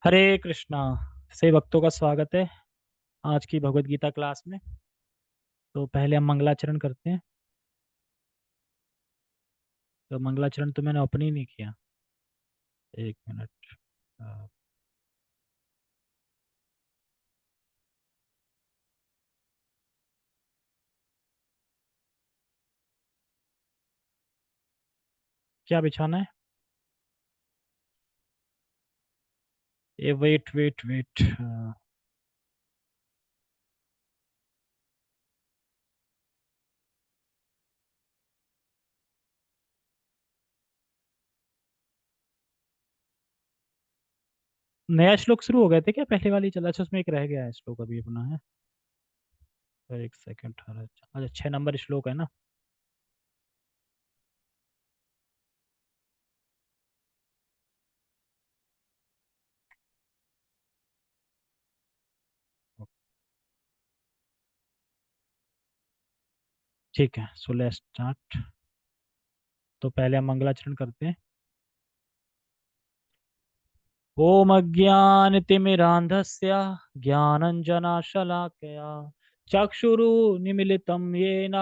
हरे कृष्णा। से भक्तों का स्वागत है आज की भगवत गीता क्लास में। तो पहले हम मंगलाचरण करते हैं। तो मंगलाचरण तो मैंने ओपन ही नहीं किया। एक मिनट। अ, क्या बिछाना है? ये वेट वेट वेट। नया श्लोक शुरू हो गए थे क्या? पहले वाली चला, अच्छा उसमें एक रह गया है श्लोक अभी अपना है। तो एक सेकंड। अच्छा, 6 नंबर श्लोक है ना? ठीक है, सो लेट्स स्टार्ट। तो पहले हम मंगलाचरण करते हैं। ओम अज्ञानतिमिरान्धस्य ज्ञानञ्जनशलाकया चक्षुरुन्मीलितं येन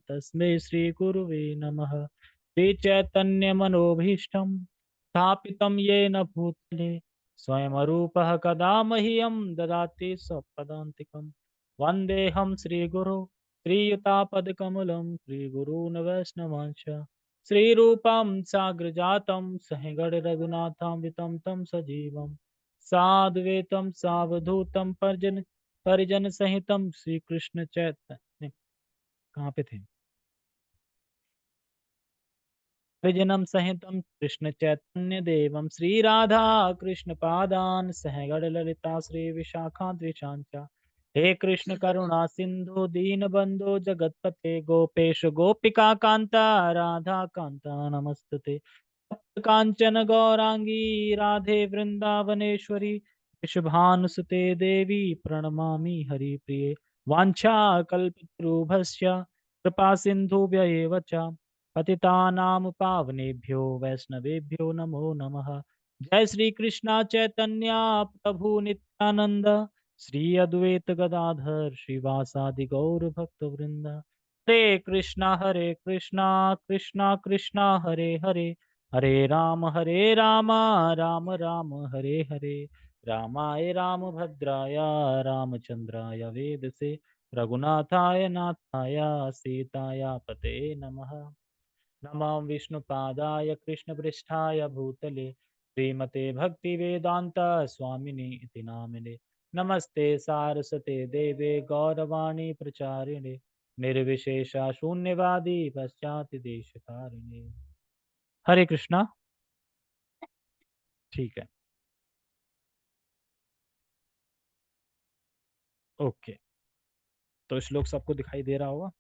तस्मै श्रीगुरुवे नमः। श्रीचैतन्यमनोभीष्टं स्थापितं येन भूतले स्वयंरूपः कदा मह्यं ददाति स्वपदान्तिकं। वन्देऽहं श्रीगुरो श्रीयुतापदकमलं श्रीगुरून् वैष्णवांश्च श्रीरूपं साग्रजातं सहगणरघुनाथान्वितं तं सजीवं साद्वैतं सावधूतं परिजन सहितं श्रीकृष्ण चैतन्य। कहाँ पे थे? परिजनम सहितं कृष्ण चैतन्य देवम श्री राधा कृष्ण पादान सहगण ललिता श्री विशाखाद्विशांचा। हे कृष्ण करुणा सिंधु दीन बंधु जगतपते गोपेश गोपिका कांता राधा कांता नमस्तुते। कांचन गौरांगी राधे वृंदावनेश्वरी वृषभानुसुते देवी प्रणमामि हरिप्रिये। वाञ्छा कल्पतरुभ्यश्च कृपा सिन्धुभ्य एव च पतितानां पावनेभ्यो वैष्णवेभ्यो नमो नमः। जय श्री कृष्णा चैतन्य प्रभु नित्यानंद श्री अद्वैत गदाधर श्रीवासादि गौर भक्त वृंद। हरे कृष्णा कृष्णा कृष्णा हरे हरे हरे राम राम राम हरे हरे। रामाय रामभद्राय रामचंद्राय वेदसे रघुनाथाय नाथाय सीताय पते नमः। नमः विष्णुपादाय कृष्णपृष्ठाय भूतले श्रीमते भक्तिवेदान्त स्वामिने इति नामिने। नमस्ते सारस्वते देवे गौरवाणी प्रचारिणे निर्विशेषा शून्यवादी पश्चात देशतारिणे। हरे कृष्णा। ठीक है। ओके। तो श्लोक सबको दिखाई दे रहा होगा।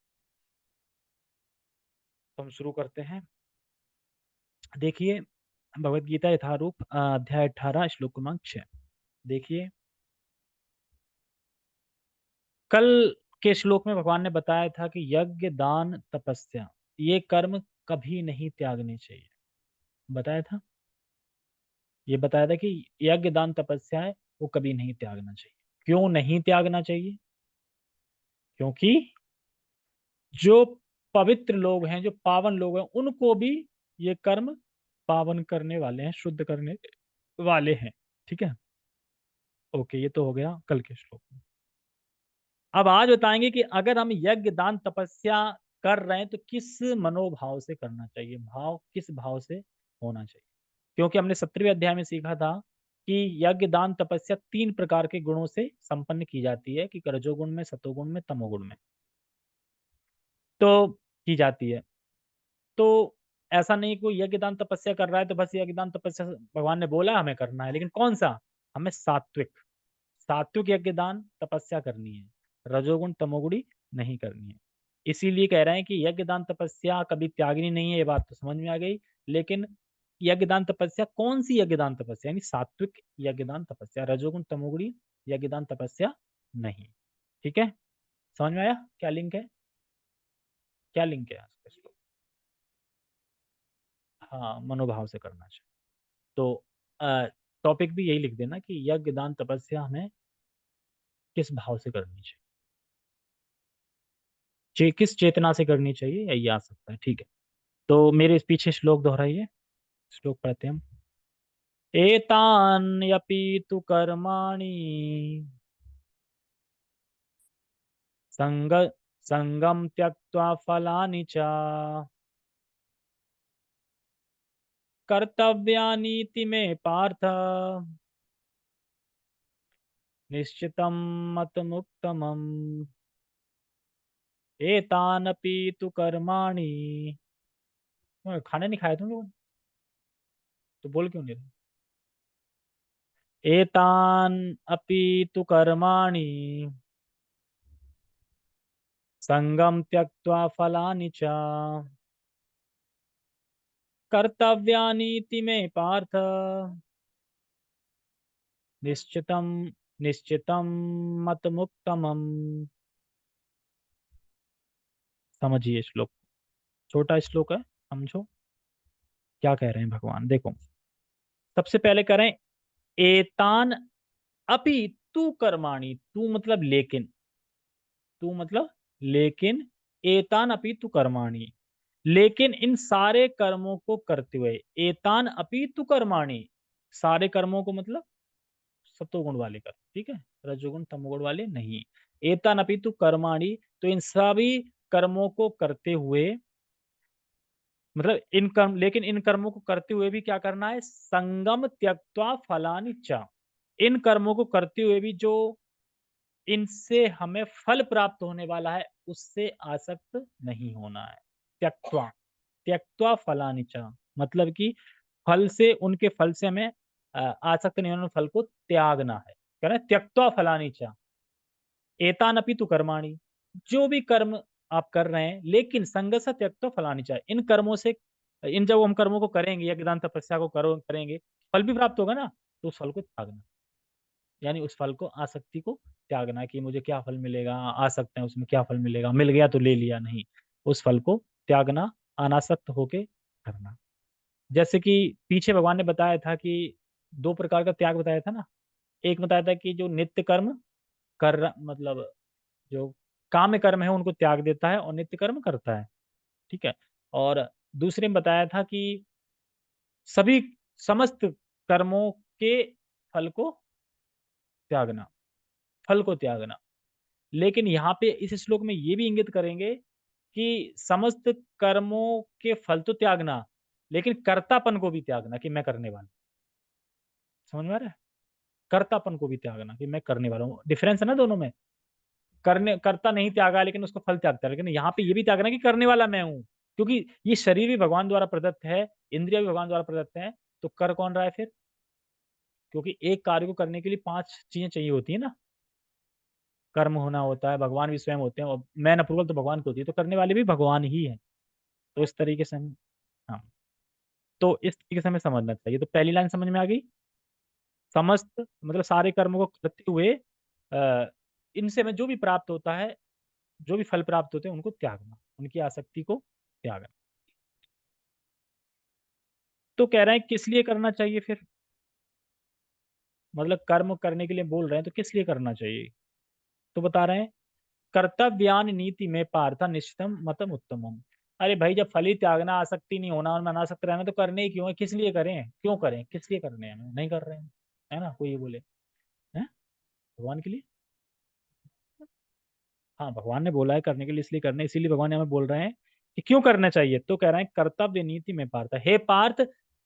तो हम शुरू करते हैं। देखिए, भगवत गीता यथारूप अध्याय 18 श्लोक क्रमांक 6। देखिए, कल के श्लोक में भगवान ने बताया था कि यज्ञ दान तपस्या ये कर्म कभी नहीं त्यागने चाहिए। बताया था। ये बताया था कि यज्ञ दान तपस्या है वो कभी नहीं त्यागना चाहिए। क्यों नहीं त्यागना चाहिए? क्योंकि जो पवित्र लोग हैं, जो पावन लोग हैं, उनको भी ये कर्म पावन करने वाले हैं, शुद्ध करने वाले हैं। ठीक है। ओके, ये तो हो गया कल के श्लोक में। अब आज बताएंगे कि अगर हम यज्ञ दान तपस्या कर रहे हैं तो किस मनोभाव से करना चाहिए, भाव किस भाव से होना चाहिए। क्योंकि हमने 17वें अध्याय में सीखा था कि यज्ञ दान तपस्या 3 प्रकार के गुणों से संपन्न की जाती है, कि रजोगुण में, सतोगुण में, तमोगुण में तो की जाती है। तो ऐसा नहीं कोई यज्ञ दान तपस्या कर रहा है तो बस यज्ञ दान तपस्या भगवान ने बोला हमें करना है, लेकिन कौन सा? हमें सात्विक सात्विक यज्ञ दान तपस्या करनी है, रजोगुण तमोगुणी नहीं करनी है। इसीलिए कह रहे हैं कि यज्ञ दान तपस्या कभी त्यागनी नहीं है, ये बात तो समझ में आ गई। लेकिन यज्ञ दान तपस्या कौन सी यज्ञ दान तपस्या, यानी सात्विक यज्ञ दान तपस्या, रजोगुण तमोगुणी यज्ञ दान तपस्या नहीं। ठीक है। समझ में आया क्या लिंक है? क्या लिंक है? हाँ, मनोभाव से करना चाहिए। तो टॉपिक भी यही लिख देना कि यज्ञ दान तपस्या हमें किस भाव से करनी चाहिए, किस चेतना से करनी चाहिए, यही आ सकता है। ठीक है, तो मेरे इस पीछे श्लोक दोहराइए। श्लोक पढ़ते हैं हम। एतान्यपि तु कर्माणि संग संगम त्यक्त्वा फलानि च कर्तव्यानीति मे पार्थ निश्चितं मतमुत्तमम्। एतानपि तु कर्माणि। खाना नहीं खाया तुम लोग, तो बोल क्यों नहीं रहे? एतान अपि तु कर्माणि संगम त्यक्त्वा फलानि च कर्तव्यानीति मे पार्थ निश्चितं निश्चितं मतमुत्तमम्। समझिए श्लोक, छोटा श्लोक है, समझो क्या कह रहे हैं भगवान। देखो, सबसे पहले करें एतान अपि तू कर्माणि। तू मतलब लेकिन, तू मतलब लेकिन, एतान अपि तू कर्माणि, लेकिन इन सारे कर्मों को करते हुए। एतान अपि तू कर्माणि, सारे कर्मों को मतलब सत्वगुण वाले कर्म, ठीक है, रजोगुण तमोगुण वाले नहीं। एतान अपि तू कर्माणि, तो इन सभी कर्मों को करते हुए, मतलब इन कर्म, लेकिन इन कर्मों को करते हुए भी क्या करना है? संगम त्यक्त्वा फलानि च। इन कर्मों को करते हुए भी जो इनसे हमें फल प्राप्त होने वाला है उससे आसक्त नहीं होना है। त्यक्त्वा, त्यक्त्वा फलानि च, मतलब कि फल से, उनके फल से हमें आसक्त नहीं होना, फल को त्यागना है। कह रहे हैं त्यक्त्वा फलानि च एतानपि तु कर्माणि। जो भी कर्म आप कर रहे हैं, लेकिन संगसा त्यक्त्वा फलानि च, इन कर्मों से, इन जब हम कर्मों को करेंगे, यज्ञदान तपस्या को करो करेंगे, फल भी प्राप्त होगा ना, तो उस फल को त्यागना, यानी उस फल को, आसक्ति को त्यागना, कि मुझे क्या फल मिलेगा, आ सकते हैं उसमें, क्या फल मिलेगा, मिल गया तो ले लिया, नहीं, उस फल को त्यागना, अनासक्त होके करना। जैसे कि पीछे भगवान ने बताया था कि दो प्रकार का त्याग बताया था ना। एक बताया था कि जो नित्य कर्म मतलब जो काम्य कर्म है उनको त्याग देता है और नित्य कर्म करता है, ठीक है। और दूसरे में बताया था कि सभी, समस्त कर्मों के फल को त्यागना, फल को त्यागना। लेकिन यहाँ पे इस श्लोक में ये भी इंगित करेंगे कि समस्त कर्मों के फल तो त्यागना, लेकिन कर्तापन को भी त्यागना, कि मैं करने वाला। समझ में आ रहा है? कर्तापन को भी त्यागना, कि मैं करने वाला हूँ। डिफरेंस है ना दोनों में। करने, कर्ता नहीं त्यागा लेकिन उसको फल त्यागता है, लेकिन यहाँ पे ये भी त्यागना कि करने वाला मैं हूँ। क्योंकि ये शरीर भी भगवान द्वारा प्रदत्त है, इंद्रिया भी भगवान द्वारा प्रदत्त है, तो कर कौन रहा है फिर? क्योंकि एक कार्य को करने के लिए पांच चीजें चाहिए होती है ना। कर्म होना होता है, भगवान भी स्वयं होते हैं, और मैन अप्रूवल तो भगवान को होती है, तो करने वाले भी भगवान ही है। तो इस तरीके से हम, हाँ, तो इस तरीके से हमें समझना चाहिए। तो पहली लाइन समझ में आ गई। समस्त मतलब सारे कर्मों को करते हुए इनसे हमें जो भी प्राप्त होता है, जो भी फल प्राप्त होते हैं उनको त्यागना, उनकी आसक्ति को त्यागना। तो कह रहे हैं किस लिए करना चाहिए फिर? मतलब कर्म करने के लिए बोल रहे हैं, तो किस लिए करना चाहिए? तो बता रहे हैं कर्तव्यान नीति में पार्था निश्चितम मतम उत्तमम। अरे भाई, जब फल ही त्यागना, आसक्ति नहीं होना और में अनासक्त रहना, तो करने ही क्यों है? किस लिए करें? क्यों करें? किस लिए करने हैं? नहीं कर रहे हैं, है ना, कोई ये बोले हैं भगवान के लिए। हाँ, भगवान ने बोला है करने के लिए, इसलिए करने, इसीलिए भगवान हमें बोल रहे हैं कि क्यों करना चाहिए। तो कह रहे हैं कर्तव्य नीति में पार्थ, हे पार्थ,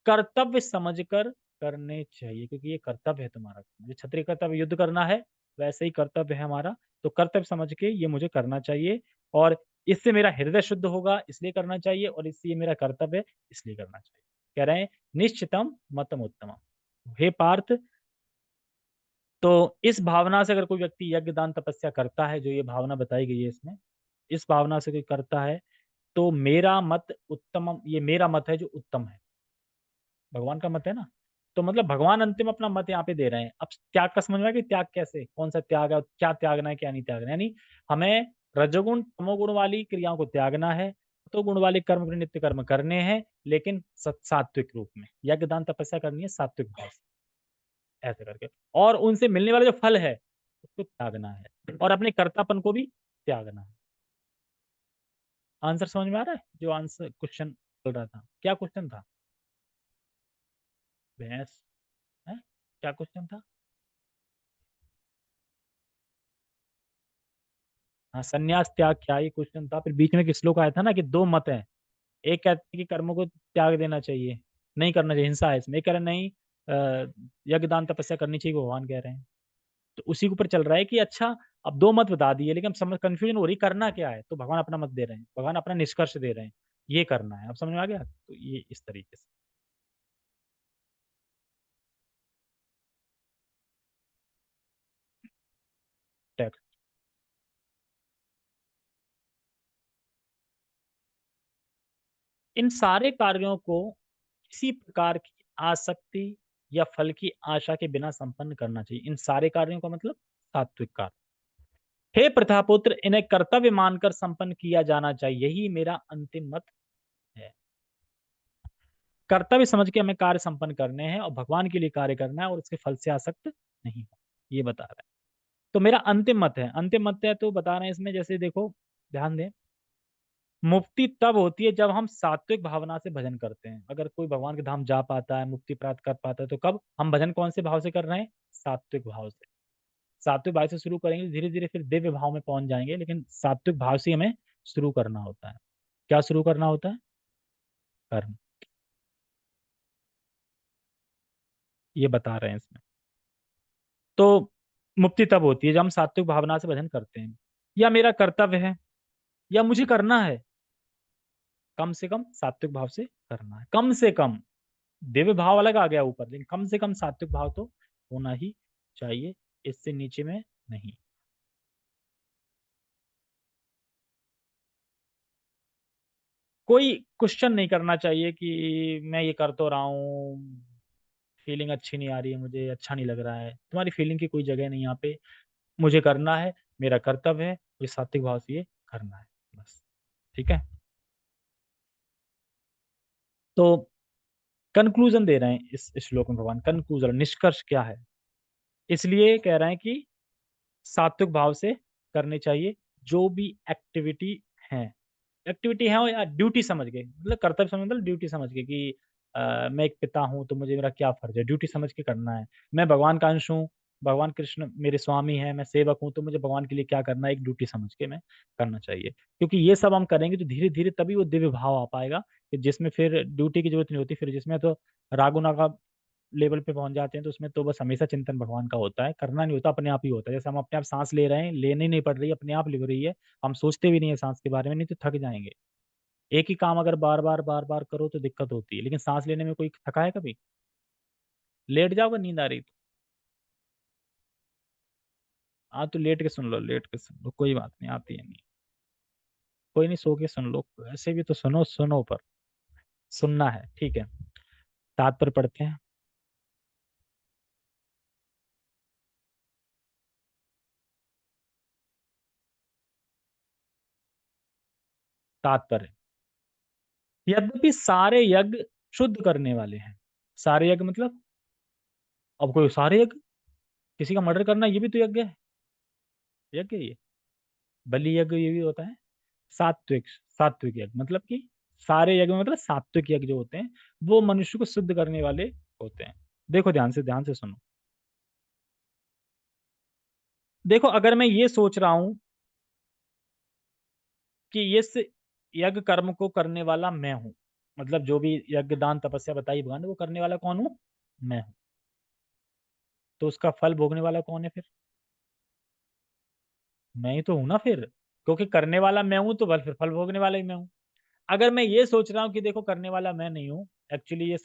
कर्तव्य समझकर करने चाहिए, क्योंकि ये कर्तव्य है तुम्हारा। जो क्षत्रिय कर्तव्य युद्ध करना है, वैसे ही कर्तव्य है हमारा। तो कर्तव्य समझ के ये मुझे करना चाहिए, और इससे मेरा हृदय शुद्ध होगा, इसलिए करना चाहिए, और इससे ये मेरा कर्तव्य है, इसलिए करना चाहिए। कह रहे हैं निश्चितम मतम उत्तम। हे पार्थ, तो इस भावना से अगर कोई व्यक्ति यज्ञ दान तपस्या करता है, जो ये भावना बताई गई है इसमें, इस भावना से कोई करता है, तो मेरा मत उत्तम, ये मेरा मत है जो उत्तम है, भगवान का मत है ना। तो मतलब भगवान अंतिम अपना मत यहाँ पे दे रहे हैं। अब त्याग का समझ में आया कि त्याग कैसे, कौन सा त्याग है, क्या त्यागना है, क्या नहीं त्यागना है। यानी हमें रजोगुण तमोगुण वाली क्रियाओं को त्यागना है, तो गुण वाले कर्म नित्य कर्म करने हैं, लेकिन सात्विक रूप में। यज्ञ दान तपस्या करनी है सात्विक भाव से। ऐसे करके, और उनसे मिलने वाला जो फल है उसको त्यागना है, और अपने कर्तापन को भी त्यागना है। आंसर समझ में आ रहा है? जो आंसर क्वेश्चन चल रहा था, क्या क्वेश्चन था? भैंस है? क्या क्वेश्चन था? हाँ, संन्यास त्याग क्या, ये क्वेश्चन था। फिर बीच में एक श्लोक आया था ना कि दो मत है, एक कहते हैं कि कर्मों को त्याग देना चाहिए, नहीं करना चाहिए, हिंसा है इसमें, एक कह रहे हैं नहीं, यज्ञ दान तपस्या करनी चाहिए, वो भगवान कह रहे हैं। तो उसी के ऊपर चल रहा है कि अच्छा, अब दो मत बता दिए, लेकिन अब समझ कंफ्यूजन हो रही करना क्या है, तो भगवान अपना मत दे रहे हैं, भगवान अपना निष्कर्ष दे रहे हैं, ये करना है। अब समझ में आ गया? तो ये इस तरीके से टेक्स्ट। इन सारे कार्यों को किसी प्रकार की आसक्ति या फल की आशा के बिना संपन्न करना चाहिए। इन सारे कार्यों का मतलब सात्विक कार्य। हे प्रथापुत्र, इन्हें कर्तव्य मानकर संपन्न किया जाना चाहिए, यही मेरा अंतिम मत है। कर्तव्य समझ के हमें कार्य संपन्न करने हैं, और भगवान के लिए कार्य करना है, और उसके फल से आसक्त नहीं हो, ये बता रहा है। तो मेरा अंतिम मत है, अंतिम मत है, तो बता रहे हैं इसमें, जैसे देखो, ध्यान दें, मुक्ति तब होती है जब हम सात्विक भावना से भजन करते हैं। अगर कोई भगवान के धाम जा पाता है, मुक्ति प्राप्त कर पाता है, तो कब हम भजन कौन से भाव से कर रहे हैं? सात्विक भाव से। सात्विक भाव से शुरू करेंगे, धीरे धीरे फिर दिव्य भाव में पहुंच जाएंगे, लेकिन सात्विक भाव से हमें शुरू करना होता है। क्या शुरू करना होता है? कर्म। ये बता रहे हैं इसमें। तो मुक्ति तब होती है जब हम सात्विक भावना से भजन करते हैं, या मेरा कर्तव्य है, या मुझे करना है, कम से कम सात्विक भाव से करना है, कम से कम। दिव्य भाव अलग आ गया ऊपर, लेकिन कम से कम सात्विक भाव तो होना ही चाहिए, इससे नीचे में नहीं। कोई क्वेश्चन नहीं करना चाहिए कि मैं ये कर तो रहा हूँ, फीलिंग अच्छी नहीं आ रही है, मुझे अच्छा नहीं लग रहा है। तुम्हारी फीलिंग की कोई जगह नहीं यहाँ पे। मुझे करना है, मेरा कर्तव्य है, मुझे सात्विक भाव से ये करना है, बस। ठीक है। तो कंक्लूजन दे रहे हैं इस श्लोक में भगवान, कंक्लूजन, निष्कर्ष क्या है। इसलिए कह रहे हैं कि सात्विक भाव से करनी चाहिए जो भी एक्टिविटी है। एक्टिविटी है या ड्यूटी समझ के, मतलब कर्तव्य समझ, मतलब ड्यूटी समझ के कि मैं एक पिता हूँ तो मुझे मेरा क्या फर्ज है, ड्यूटी समझ के करना है। मैं भगवान का अंश हूँ, भगवान कृष्ण मेरे स्वामी है, मैं सेवक हूँ, तो मुझे भगवान के लिए क्या करना है, एक ड्यूटी समझ के मैं करना चाहिए। क्योंकि ये सब हम करेंगे तो धीरे धीरे तभी वो दिव्य भाव आ पाएगा, कि जिसमें फिर ड्यूटी की जरूरत नहीं होती, फिर जिसमें तो रागुना लेवल पे पहुंच जाते हैं, तो उसमें तो बस हमेशा चिंतन भगवान का होता है, करना नहीं होता, अपने आप ही होता है। जैसे हम अपने आप सांस ले रहे हैं, लेनी नहीं पड़ रही है, अपने आप लिख रही है, हम सोचते भी नहीं है सांस के बारे में, नहीं तो थक जाएंगे। एक ही काम अगर बार बार करो तो दिक्कत होती है, लेकिन सांस लेने में कोई थका है कभी? लेट जाओगे नींद आ रही तो। हाँ, तो लेट के सुन लो, लेट के सुन लो, कोई बात नहीं, आती है नहीं। कोई नहीं, सो के सुन लो, ऐसे भी तो सुनो, सुनो पर सुनना है, ठीक है। तात्पर्य पढ़ते हैं। तात्पर्य, यद्यपि सारे यज्ञ शुद्ध करने वाले हैं। सारे यज्ञ मतलब, अब कोई सारे यज्ञ, किसी का मर्डर करना ये भी तो यज्ञ है, यज्ञ है ये। बलि यज्ञ ये भी होता है। सात्विक, सात्विक यज्ञ मतलब कि सारे यज्ञ मतलब सात्विक यज्ञ जो होते हैं, वो मनुष्य को शुद्ध करने वाले होते हैं। देखो ध्यान से सुनो। देखो, अगर मैं ये सोच रहा हूं कि इस यज्ञ कर्म को करने वाला मैं हूं, मतलब जो भी यज्ञ दान तपस्या बताई भगवान ने, वो करने वाला कौन हूं? मैं हूं। तो उसका फल भोगने वाला कौन है फिर? मैं ही तो हूं ना फिर, क्योंकि करने वाला मैं हूं तो फिर फल भोगने वाला ही मैं हूं। अगर मैं ये सोच रहा हूँ कि देखो करने वाला मैं नहीं हूँ, एक्चुअली ये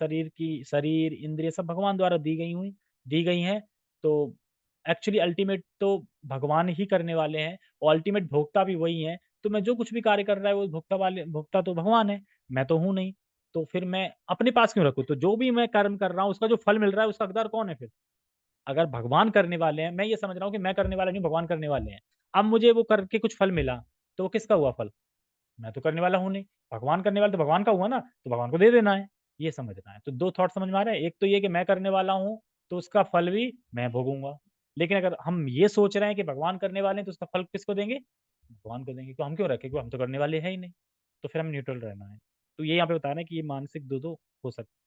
शरीर इंद्रिय सब भगवान द्वारा दी गई हैं, तो एक्चुअली अल्टीमेट तो भगवान ही करने वाले हैं, और अल्टीमेट भोक्ता भी वही है। तो मैं जो कुछ भी कार्य कर रहा है वो भोक्ता तो भगवान है, मैं तो हूं नहीं। तो फिर मैं अपने पास क्यों रखूँ? तो जो भी मैं कर्म कर रहा हूँ उसका जो फल मिल रहा है उसका हकदार कौन है फिर? अगर भगवान करने वाले हैं, मैं ये समझ रहा हूँ कि मैं करने वाला नहीं, भगवान करने वाले हैं, अब मुझे वो करके कुछ फल मिला, तो वो किसका हुआ फल? मैं तो करने वाला हूं नहीं। भगवान करने वाला तो भगवान का हुआ ना, तो भगवान को दे देना है। ये समझना है। तो दो थॉट समझ में आ रहे हैं, एक तो ये कि मैं करने वाला हूँ, तो उसका फल भी मैं भोगूंगा। लेकिन अगर हम ये सोच रहे हैं कि भगवान करने वाले हैं तो उसका फल किसको देंगे? भगवान को देंगे। तो हम क्यों रखें, क्यों, हम तो करने वाले हैं ही नहीं। तो फिर हम न्यूट्रल रहना है। तो ये यहाँ पे बता रहे हैं कि ये मानसिक दो हो सकता है।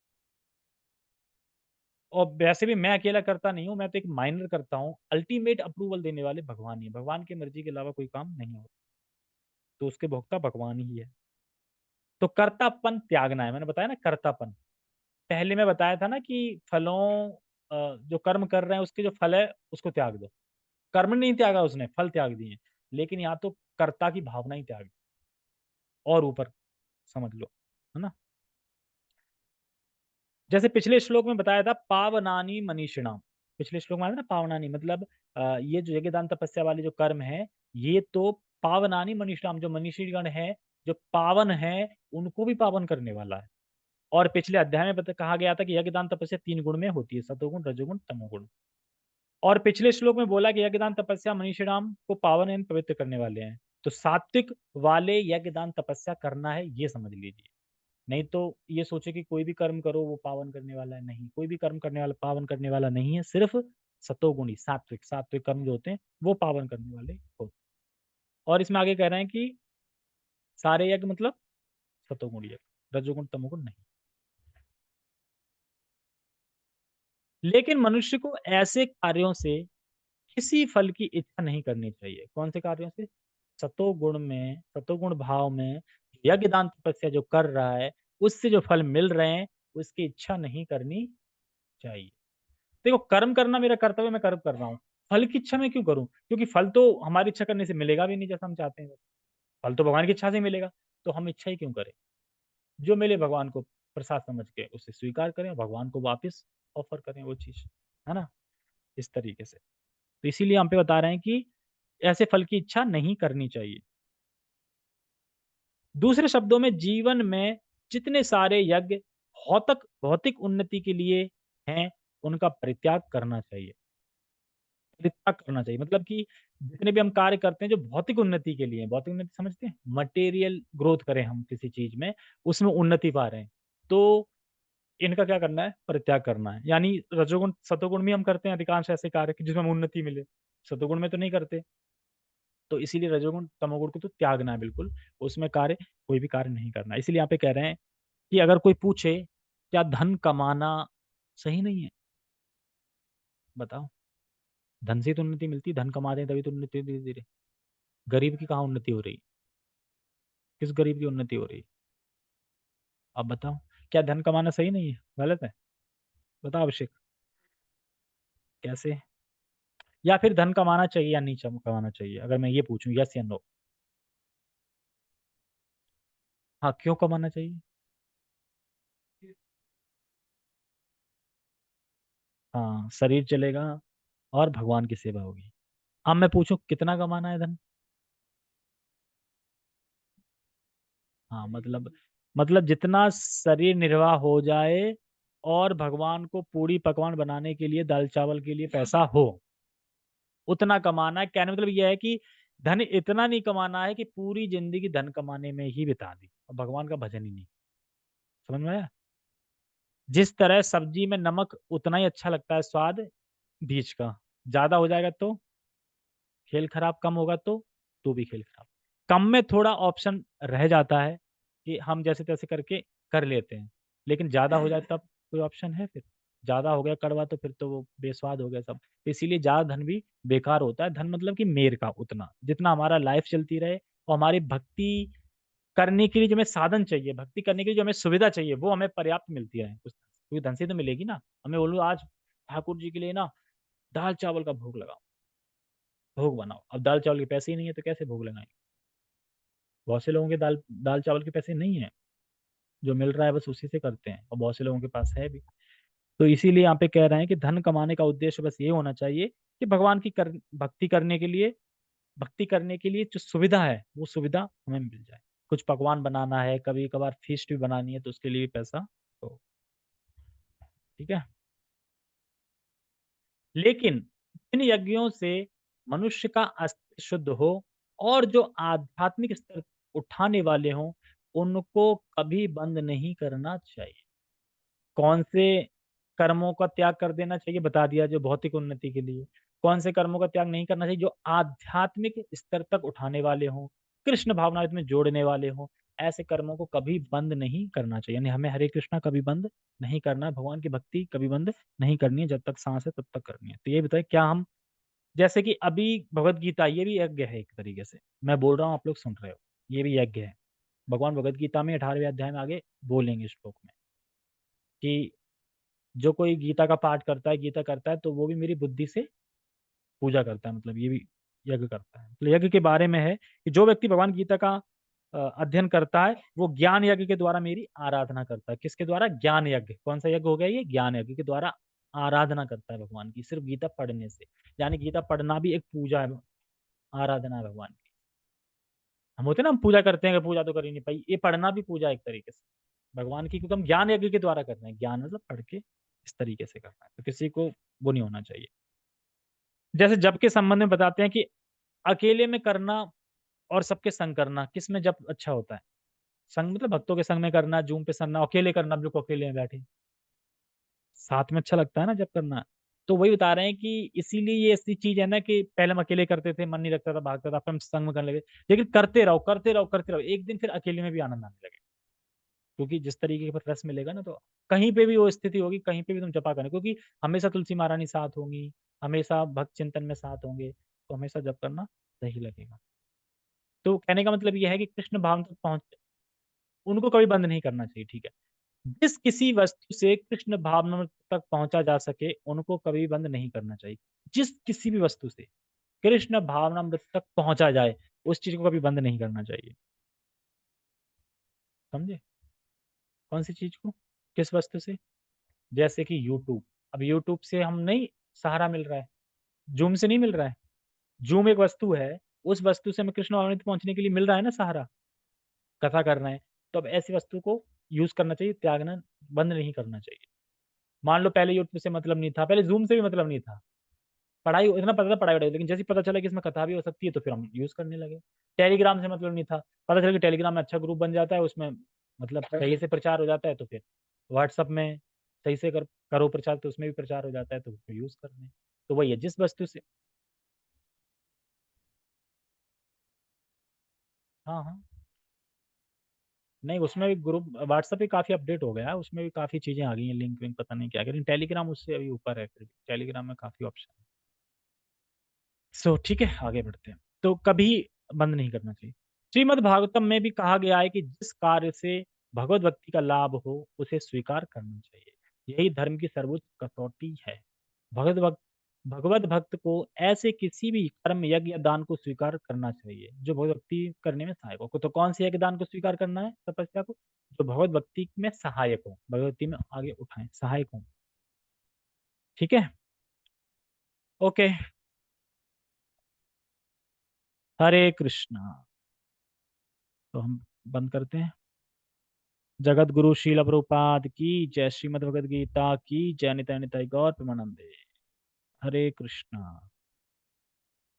और वैसे भी मैं अकेला करता नहीं हूँ, मैं तो एक माइनर करता हूँ। अल्टीमेट अप्रूवल देने वाले भगवान ही है। भगवान की मर्जी के अलावा कोई काम नहीं होता। तो उसके भोक्ता भगवान ही है। तो कर्तापन त्यागना है, मैंने बताया ना कर्तापन। पहले मैं बताया था ना कि फलों जो कर्म कर रहे हैं उसके जो फल है उसको त्याग दो। कर्म नहीं त्यागा उसने, फल त्याग दिए। लेकिन यहाँ तो कर्ता की भावना ही त्याग दी। और ऊपर समझ लो, है ना। जैसे पिछले श्लोक में बताया था पावनानी मनीषिणाम। पिछले श्लोक में आया था ना पावनानी, मतलब ये जो यज्ञ दान तपस्या वाले जो कर्म है, ये तो पावनानी मनीषिणाम, जो मनीषीगण है, जो पावन है, उनको भी पावन करने वाला है। और पिछले अध्याय में कहा गया था कि यज्ञ दान तपस्या 3 गुण में होती है, सतोगुण रजोगुण तमोगुण। और पिछले श्लोक में बोला कि यज्ञदान तपस्या मनीषिणाम को पावन एवं पवित्र करने वाले हैं। तो सात्विक वाले यज्ञदान तपस्या करना है, ये समझ लीजिए। नहीं तो ये सोचे कि कोई भी कर्म करो वो पावन करने वाला है, नहीं, कोई भी कर्म करने वाला पावन करने वाला नहीं है। सिर्फ सतोगुणी सात्विक सात्विक कर्म जो होते हैं वो पावन करने वाले होते हैं। और इसमें आगे कह रहे हैं कि सारे यज्ञ मतलब सतोगुण यज्ञ, रजोगुण तमोगुण नहीं। लेकिन मनुष्य को ऐसे कार्यों से किसी फल की इच्छा नहीं करनी चाहिए। कौन से कार्यों से? सतोगुण में, सतोगुण भाव में यज्ञ दान तपस्या जो कर रहा है, उससे जो फल मिल रहे हैं उसकी इच्छा नहीं करनी चाहिए। देखो, कर्म करना मेरा कर्तव्य, मैं कर्म कर रहा हूँ। फल की इच्छा मैं क्यों करूं? क्योंकि फल तो हमारी इच्छा करने से मिलेगा भी नहीं जैसा हम चाहते हैं। फल तो भगवान की इच्छा से ही मिलेगा। तो हम इच्छा ही क्यों करें? जो मिले भगवान को प्रसाद समझ के उसे स्वीकार करें, भगवान को वापस ऑफर करें वो चीज, है ना। इस तरीके से। तो इसीलिए हम पे बता रहे हैं कि ऐसे फल की इच्छा नहीं करनी चाहिए। दूसरे शब्दों में जीवन में जितने सारे यज्ञ भौतिक भौतिक उन्नति के लिए हैं, उनका परित्याग करना चाहिए। परित्याग करना चाहिए मतलब कि जितने भी हम कार्य करते हैं जो भौतिक उन्नति के लिए हैं, भौतिक उन्नति समझते हैं, मटेरियल ग्रोथ करें हम किसी चीज में, उसमें उन्नति पा रहे हैं, तो इनका क्या करना है? परित्याग करना है। यानी रजोगुण सतोगुण में हम करते हैं अधिकांश ऐसे कार्य कि जिसमें हमें उन्नति मिले, सतोगुण में तो नहीं करते। तो इसीलिए रजोगुण तमोगुण को तो त्यागना है बिल्कुल। उसमें कार्य, कोई भी कार्य नहीं करना। इसीलिए यहाँ पे कह रहे हैं कि अगर कोई पूछे क्या धन कमाना सही नहीं है? बताओ। धन से तो उन्नति मिलती है, धन कमाते हैं तभी तो उन्नति धीरे धीरे। गरीब की कहाँ उन्नति हो रही? किस गरीब की उन्नति हो रही? अब बताओ। क्या धन कमाना सही नहीं है, गलत है? बताओ अभिषेक। कैसे? या फिर धन कमाना चाहिए या नहीं कमाना चाहिए, अगर मैं ये पूछूं यस या नो? हाँ, क्यों कमाना चाहिए? हाँ, शरीर चलेगा और भगवान की सेवा होगी। अब मैं पूछूं कितना कमाना है धन? हाँ, मतलब जितना शरीर निर्वाह हो जाए और भगवान को पूरी पकवान बनाने के लिए, दाल चावल के लिए पैसा हो, उतना कमाना है। कहने मतलब यह है कि धन इतना नहीं कमाना है कि पूरी जिंदगी धन कमाने में ही बिता दी और भगवान का भजन ही नहीं। समझ में आया? जिस तरह सब्जी में नमक उतना ही अच्छा लगता है स्वाद बीज का, ज्यादा हो जाएगा तो खेल खराब, कम होगा तो भी खेल खराब। कम में थोड़ा ऑप्शन रह जाता है कि हम जैसे तैसे करके कर लेते हैं, लेकिन ज्यादा हो जाए तब कोई ऑप्शन है फिर? ज्यादा हो गया कड़वा तो फिर तो वो बेस्वाद हो गया सब। तो इसीलिए ज्यादा धन भी बेकार होता है। धन मतलब कि मेर का उतना जितना हमारा लाइफ चलती रहे और हमारी भक्ति करने के लिए जो हमें साधन चाहिए, भक्ति करने के लिए जो हमें सुविधा चाहिए, वो हमें पर्याप्त मिलती रहे उस, क्योंकि धन से तो मिलेगी ना। हमें बोलूँ आज ठाकुर जी के लिए ना दाल चावल का भोग लगाओ, भोग बनाओ। अब दाल चावल के पैसे ही नहीं है तो कैसे भोग लगाएंगे? बहुत से लोगों के दाल दाल चावल के पैसे नहीं है, जो मिल रहा है बस उसी से करते हैं, और बहुत से लोगों के पास है भी। तो इसीलिए यहाँ पे कह रहे हैं कि धन कमाने का उद्देश्य बस ये होना चाहिए कि भगवान की भक्ति करने के लिए, भक्ति करने के लिए जो सुविधा है वो सुविधा हमें मिल जाए। कुछ पकवान बनाना है, कभी कभार फीस्ट भी बनानी है, तो उसके लिए भी पैसा हो। ठीक है। लेकिन इन यज्ञों से मनुष्य का अस्तित्व शुद्ध हो और जो आध्यात्मिक स्तर उठाने वाले हों, उनको कभी बंद नहीं करना चाहिए। कौन से कर्मों का त्याग कर देना चाहिए, बता दिया, जो भौतिक उन्नति के लिए। कौन से कर्मों का त्याग नहीं करना चाहिए, जो आध्यात्मिक स्तर तक उठाने वाले हों, कृष्ण भावना में जोड़ने वाले हों। ऐसे कर्मों को कभी बंद नहीं करना चाहिए, यानी हमें हरे कृष्णा कभी बंद नहीं करना है, भगवान की भक्ति कभी बंद नहीं करनी है, जब तक सांस है तब तक करनी है। तो ये बताए क्या हम, जैसे कि अभी भगवत गीता, ये भी यज्ञ है एक तरीके से, मैं बोल रहा हूँ आप लोग सुन रहे हो, ये भी यज्ञ है। भगवान भगवत गीता में 18वें अध्याय में आगे बोलेंगे श्लोक में कि जो कोई गीता का पाठ करता है, गीता करता है, तो वो भी मेरी बुद्धि से पूजा करता है, मतलब ये भी यज्ञ करता है। तो यज्ञ के बारे में है कि जो व्यक्ति भगवान गीता का अध्ययन करता है, वो ज्ञान यज्ञ के द्वारा मेरी आराधना करता है। किसके द्वारा? ज्ञान यज्ञ। कौन सा यज्ञ हो गया ये? ज्ञान यज्ञ के द्वारा आराधना करता है भगवान की, सिर्फ गीता पढ़ने से। यानी गीता पढ़ना भी एक पूजा है, आराधना है भगवान की। हम होते हैं ना, हम पूजा करते हैं कि पूजा तो कर ही नहीं पाई, ये पढ़ना भी पूजा है एक तरीके से भगवान की, क्योंकि हम ज्ञान यज्ञ के द्वारा कर रहे हैं। ज्ञान मतलब पढ़ के इस तरीके से करना है, तो किसी को वो नहीं होना चाहिए। जैसे जप के संबंध में बताते हैं कि अकेले में करना और सबके संग करना, किस में जप अच्छा होता है? संग मतलब भक्तों के संग में करना, जूम पे करना, अकेले करना, हम लोग को अकेले में बैठे साथ में अच्छा लगता है ना जब करना। तो वही बता रहे हैं कि इसीलिए ये ऐसी चीज है ना कि पहले हम अकेले करते थे, मन नहीं लगता था, भागता था, फिर हम संग में करने लगे। लेकिन करते रहो करते रहो करते रहो, एक दिन फिर अकेले में भी आनंद आने लगे, क्योंकि जिस तरीके का रस मिलेगा ना, तो कहीं पे भी वो स्थिति होगी, कहीं पे भी तुम जपा करना, क्योंकि हमेशा तुलसी महारानी साथ होंगी, हमेशा भक्त चिंतन में साथ होंगे, तो हमेशा जप करना सही लगेगा। तो कहने का मतलब यह है कि कृष्ण भाव तक पहुंच, उनको कभी बंद नहीं करना चाहिए, ठीक है। जिस किसी वस्तु से कृष्ण भावना तक पहुंचा जा सके, उनको कभी बंद नहीं करना चाहिए। जिस किसी भी वस्तु से कृष्ण भावनामृत तक पहुंचा जाए, उस चीज को कभी बंद नहीं करना चाहिए। समझे? कौन सी चीज को? किस वस्तु से? जैसे कि यूट्यूब। अब यूट्यूब से हम नहीं सहारा मिल रहा है, जूम से नहीं मिल रहा है। जूम एक वस्तु है, उस वस्तु से हमें कृष्ण भावना तक पहुंचने के लिए मिल रहा है ना सहारा, कथा कर रहे हैं। तो अब ऐसी वस्तु को यूज करना चाहिए, त्यागना बंद नहीं करना चाहिए। मान लो पहले यूट्यूब से मतलब नहीं था, पहले जूम से भी मतलब नहीं था, पढ़ाई इतना पता था पढ़ाई वढ़ाई, लेकिन जैसे ही पता चला कि इसमें कथा भी हो सकती है, तो फिर हम यूज करने लगे। टेलीग्राम से मतलब नहीं था, पता चला कि टेलीग्राम में अच्छा ग्रुप बन जाता है, उसमें मतलब सही से प्रचार हो जाता है, तो फिर व्हाट्सअप में सही से करो प्रचार, तो उसमें भी प्रचार हो जाता है, तो फिर यूज करने। तो वही है, जिस वस्तु से। हाँ हाँ। नहीं, उसमें भी ग्रुप व्हाट्सएप भी काफी अपडेट हो गया है, उसमें भी काफी चीजें आ गई हैं, लिंक विंक पता नहीं क्या, लेकिन टेलीग्राम उससे अभी ऊपर है, फिर टेलीग्राम में काफी ऑप्शन है। सो ठीक है, आगे बढ़ते हैं। तो कभी बंद नहीं करना चाहिए। श्रीमद् भागवतम में भी कहा गया है कि जिस कार्य से भगवत भक्ति का लाभ हो, उसे स्वीकार करना चाहिए। यही धर्म की सर्वोच्च कसौटी है। भगवत भक्त भगवत भक्त को ऐसे किसी भी कर्म यज्ञ या दान को स्वीकार करना चाहिए जो भगवत भक्ति करने में सहायक हो। तो कौन से यज्ञ दान को स्वीकार करना है? तपस्या को जो भगवत भक्ति में सहायक हो, भगवत भक्ति में आगे उठाए, सहायक हो। ठीक है। ओके। हरे कृष्णा। तो हम बंद करते हैं। जगत गुरु शील प्रभुपाद की जय, श्रीमद् भगवद गीता की जय, निताय निताय गौर प्रेमानंदे। हरे कृष्णा।